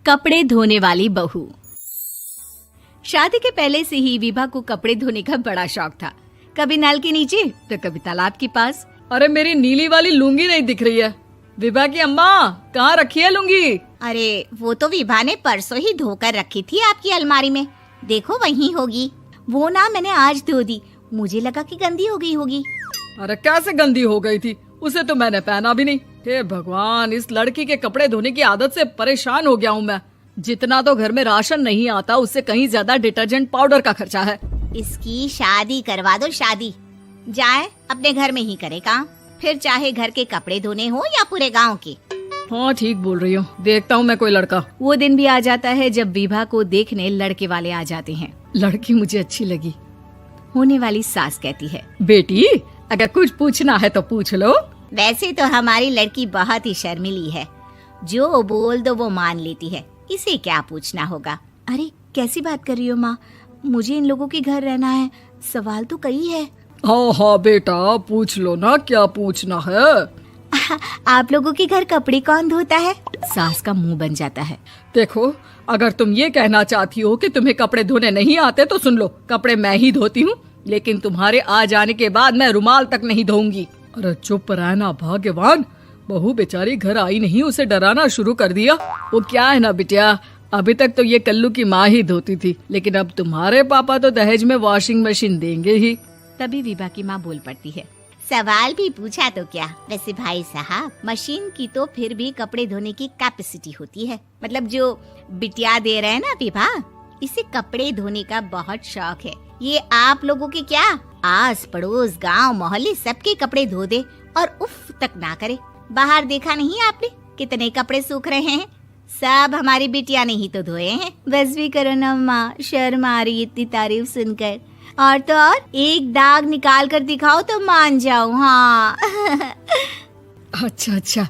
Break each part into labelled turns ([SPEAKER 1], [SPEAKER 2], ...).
[SPEAKER 1] कपड़े धोने वाली बहू। शादी के पहले से ही विभा को कपड़े धोने का बड़ा शौक था। कभी नल के नीचे तो कभी तालाब के पास।
[SPEAKER 2] अरे मेरी नीली वाली लुंगी नहीं दिख रही है। विभा की अम्मा, कहाँ रखी है लुंगी?
[SPEAKER 3] अरे वो तो विभा ने परसों ही धोकर रखी थी आपकी अलमारी में, देखो वहीं होगी। वो ना मैंने आज धो दी, मुझे लगा कि गंदी हो गई होगी।
[SPEAKER 2] अरे कैसे गंदी हो गई थी? उसे तो मैंने पहना भी नहीं। हे भगवान, इस लड़की के कपड़े धोने की आदत से परेशान हो गया हूँ मैं। जितना तो घर में राशन नहीं आता, उससे कहीं ज्यादा डिटर्जेंट पाउडर का खर्चा है।
[SPEAKER 3] इसकी शादी करवा दो, शादी जाए अपने घर में ही करे काम, फिर चाहे घर के कपड़े धोने हो या पूरे गांव के।
[SPEAKER 2] हाँ ठीक बोल रही हूँ, देखता हूँ मैं कोई लड़का।
[SPEAKER 1] वो दिन भी आ जाता है जब विभा को देखने लड़के वाले आ जाते हैं।
[SPEAKER 2] लड़की मुझे अच्छी लगी।
[SPEAKER 1] होने वाली सास कहती है,
[SPEAKER 2] बेटी अगर कुछ पूछना है तो पूछ लो।
[SPEAKER 3] वैसे तो हमारी लड़की बहुत ही शर्मीली है, जो बोल दो वो मान लेती है, इसे क्या पूछना होगा।
[SPEAKER 1] अरे कैसी बात कर रही हो माँ, मुझे इन लोगों के घर रहना है, सवाल तो कई है।
[SPEAKER 2] हाँ हाँ बेटा, पूछ लो ना, क्या पूछना है।
[SPEAKER 1] आप लोगों के घर कपड़े कौन धोता है? सास का मुंह बन जाता है।
[SPEAKER 2] देखो, अगर तुम ये कहना चाहती हो कि तुम्हें कपड़े धोने नहीं आते तो सुन लो, कपड़े मैं ही धोती हूँ, लेकिन तुम्हारे आ जाने के बाद मैं रुमाल तक नहीं धोऊंगी। अरे चुप रहना भाग्यवान, बहू बेचारी घर आई नहीं, उसे डराना शुरू कर दिया। वो क्या है ना बिटिया, अभी तक तो ये कल्लू की माँ ही धोती थी, लेकिन अब तुम्हारे पापा तो दहेज में वॉशिंग मशीन देंगे ही।
[SPEAKER 1] तभी विभा की माँ बोल पड़ती है,
[SPEAKER 3] सवाल भी पूछा तो क्या। वैसे भाई साहब, मशीन की तो फिर भी कपड़े धोने की कैपेसिटी होती है। मतलब जो बिटिया दे रहे हैं ना विभा, इसे कपड़े धोने का बहुत शौक है। ये आप लोगों के क्या, आस पड़ोस गांव मोहल्ले सबके कपड़े धो दे और उफ तक ना करे। बाहर देखा नहीं आपने कितने कपड़े सूख रहे हैं? सब हमारी बिटिया ने ही तो धोए हैं।
[SPEAKER 1] बस भी करो ना माँ, शर्म आ रही इतनी तारीफ सुनकर। और तो और एक दाग निकाल कर दिखाओ तो मान जाओ। हाँ
[SPEAKER 2] अच्छा अच्छा,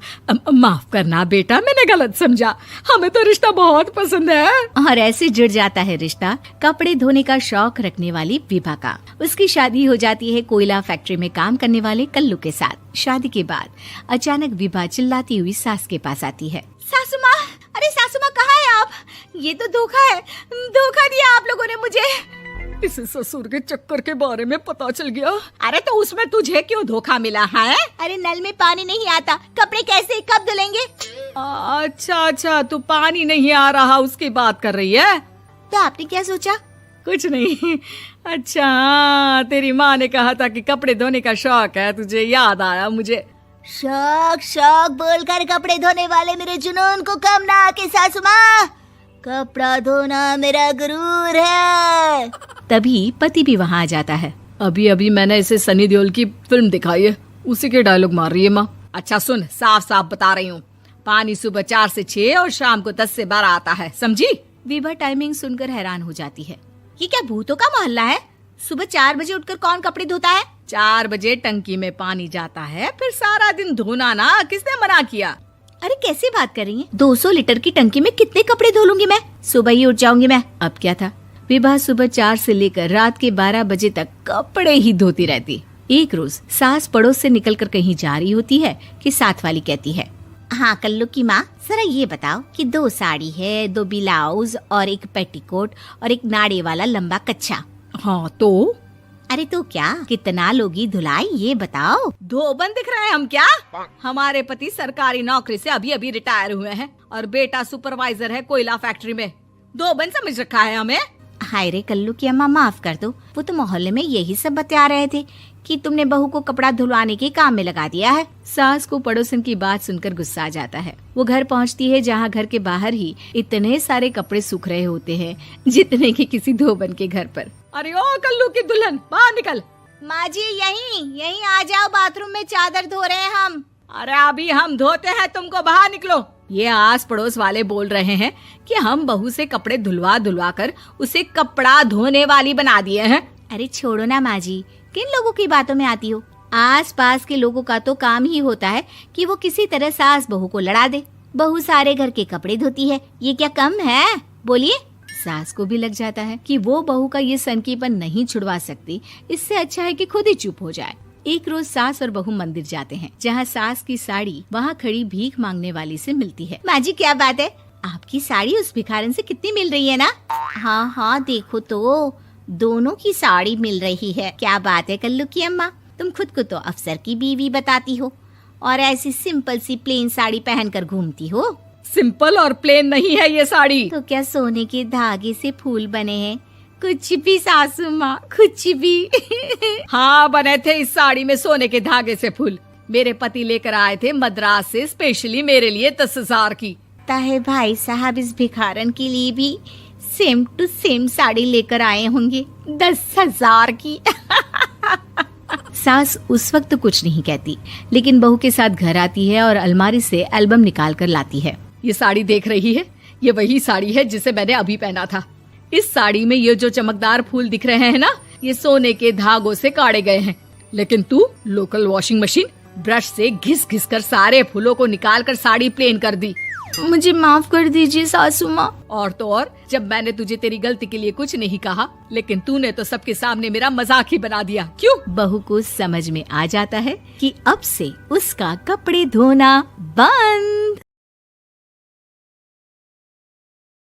[SPEAKER 2] माफ करना बेटा, मैंने गलत समझा। हमें तो रिश्ता बहुत पसंद है।
[SPEAKER 1] और ऐसे जुड़ जाता है रिश्ता कपड़े धोने का शौक रखने वाली विभा का। उसकी शादी हो जाती है कोयला फैक्ट्री में काम करने वाले कल्लू के साथ। शादी के बाद अचानक विभा चिल्लाती हुई सास के पास आती है।
[SPEAKER 3] सासू माँ, अरे सासू माँ कहाँ है आप? ये तो धोखा है, धोखा दिया आप लोगों ने मुझे।
[SPEAKER 2] इसे ससुर के चक्कर के बारे में पता चल गया।
[SPEAKER 3] अरे तो उसमें तुझे क्यों धोखा मिला है? अरे नल में पानी नहीं आता, कपड़े कैसे कब धुलेंगे?
[SPEAKER 2] अच्छा अच्छा, तू पानी नहीं आ रहा उसकी बात कर रही है।
[SPEAKER 3] तो आपने क्या सोचा?
[SPEAKER 2] कुछ नहीं। अच्छा, तेरी माँ ने कहा था कि कपड़े धोने का शौक है, तुझे याद आया मुझे।
[SPEAKER 3] शौक शौक बोलकर कपड़े धोने वाले मेरे जुनून को कम ना आके सासू माँ, कपड़ा धोना मेरा गुरूर है।
[SPEAKER 1] तभी पति भी वहाँ आ जाता है।
[SPEAKER 2] अभी अभी मैंने इसे सनी देओल की फिल्म दिखाई है, उसी के डायलॉग मार रही है माँ। अच्छा सुन, साफ साफ बता रही हूँ, पानी सुबह 4 से 6 और शाम को 10 से 12 आता है, समझी?
[SPEAKER 1] विभा टाइमिंग सुनकर हैरान हो जाती है।
[SPEAKER 3] ये क्या भूतों का मोहल्ला है? सुबह 4 बजे उठकर कौन कपड़े धोता है?
[SPEAKER 2] 4 बजे टंकी में पानी जाता है, फिर सारा दिन धोना ना, किसने मना किया?
[SPEAKER 1] अरे कैसी बात कर रही हैं? 200 लीटर की टंकी में कितने कपड़े धो लूंगी मैं? सुबह ही उठ जाऊंगी मैं। अब क्या था, विभा सुबह 4 से लेकर रात के 12 बजे तक कपड़े ही धोती रहती। एक रोज सास पड़ोस से निकलकर कहीं जा रही होती है कि साथ वाली कहती है,
[SPEAKER 3] हाँ कल्लू की माँ, जरा ये बताओ कि 2 साड़ी है, 2 ब्लाउज और एक पेटीकोट और एक नाड़े वाला लंबा कच्छा।
[SPEAKER 2] हाँ तो?
[SPEAKER 3] अरे तो क्या, कितना लोगी धुलाई ये बताओ।
[SPEAKER 2] धोबन दिख रहे हैं हम क्या? हमारे पति सरकारी नौकरी से अभी अभी रिटायर हुए हैं और बेटा सुपरवाइजर है कोयला फैक्ट्री में। धोबन समझ रखा है हमें।
[SPEAKER 3] हाय रे कल्लू की अम्मा, माफ कर दो, वो तो मोहल्ले में यही सब बता रहे थे कि तुमने बहू को कपड़ा धुलवाने के काम में लगा दिया है।
[SPEAKER 1] सास को पड़ोसन की बात सुनकर गुस्सा आ जाता है। वो घर पहुंचती है जहां घर के बाहर ही इतने सारे कपड़े सूख रहे होते हैं जितने कि किसी धोबन के घर पर।
[SPEAKER 2] अरे ओ कल्लू की दुल्हन, बाहर निकल।
[SPEAKER 3] माँ जी यहीं आ जाओ, बाथरूम में चादर धो रहे हैं हम।
[SPEAKER 2] अरे अभी हम धोते हैं, तुमको बाहर निकलो। ये आस पड़ोस वाले बोल रहे हैं कि हम बहू से कपड़े धुलवा धुलवा कर उसे कपड़ा धोने वाली बना दिए हैं।
[SPEAKER 1] अरे छोड़ो ना माँ जी, किन लोगों की बातों में आती हो? आस पास के लोगों का तो काम ही होता है कि वो किसी तरह सास बहू को लड़ा दे। बहू सारे घर के कपड़े धोती है, ये क्या कम है? बोलिए। सास को भी लग जाता है कि वो बहू का ये सनकीपन नहीं छुड़वा सकती, इससे अच्छा है कि खुद ही चुप हो जाए। एक रोज सास और बहू मंदिर जाते हैं, जहाँ सास की साड़ी वहाँ खड़ी भीख मांगने वाली से मिलती है।
[SPEAKER 3] माँ जी क्या बात है, आपकी साड़ी उस भिखारन से कितनी मिल रही है ना? हाँ हाँ देखो तो, दोनों की साड़ी मिल रही है। क्या बात है कल्लू की अम्मा, तुम खुद को तो अफसर की बीवी बताती हो और ऐसी सिंपल सी प्लेन साड़ी पहनकर घूमती हो।
[SPEAKER 2] सिंपल और प्लेन नहीं है ये साड़ी।
[SPEAKER 3] तो क्या सोने के धागे से फूल बने हैं? कुछ भी सासू माँ, कुछ भी।
[SPEAKER 2] हाँ बने थे इस साड़ी में सोने के धागे से फूल। मेरे पति लेकर आए थे मद्रास से स्पेशली मेरे लिए 10,000 की।
[SPEAKER 3] ताहे भाई साहब इस भिखारन के लिए भी सेम टू सेम साड़ी लेकर आए होंगे 10,000 की।
[SPEAKER 1] सास उस वक्त तो कुछ नहीं कहती, लेकिन बहू के साथ घर आती है और अलमारी से एल्बम निकाल कर लाती है।
[SPEAKER 2] ये साड़ी देख रही है, ये वही साड़ी है जिसे मैंने अभी पहना था। इस साड़ी में ये जो चमकदार फूल दिख रहे हैं ना, ये सोने के धागों से काढ़े गए हैं। लेकिन तू लोकल वॉशिंग मशीन ब्रश से घिस घिस कर सारे फूलों को निकाल कर साड़ी प्लेन कर दी।
[SPEAKER 1] मुझे माफ कर दीजिए सासू माँ।
[SPEAKER 2] और तो और, जब मैंने तुझे तेरी गलती के लिए कुछ नहीं कहा, लेकिन तूने तो सबके सामने मेरा मजाक ही बना दिया। क्यों?
[SPEAKER 1] बहू को समझ में आ जाता है कि अब से उसका कपड़े धोना बंद।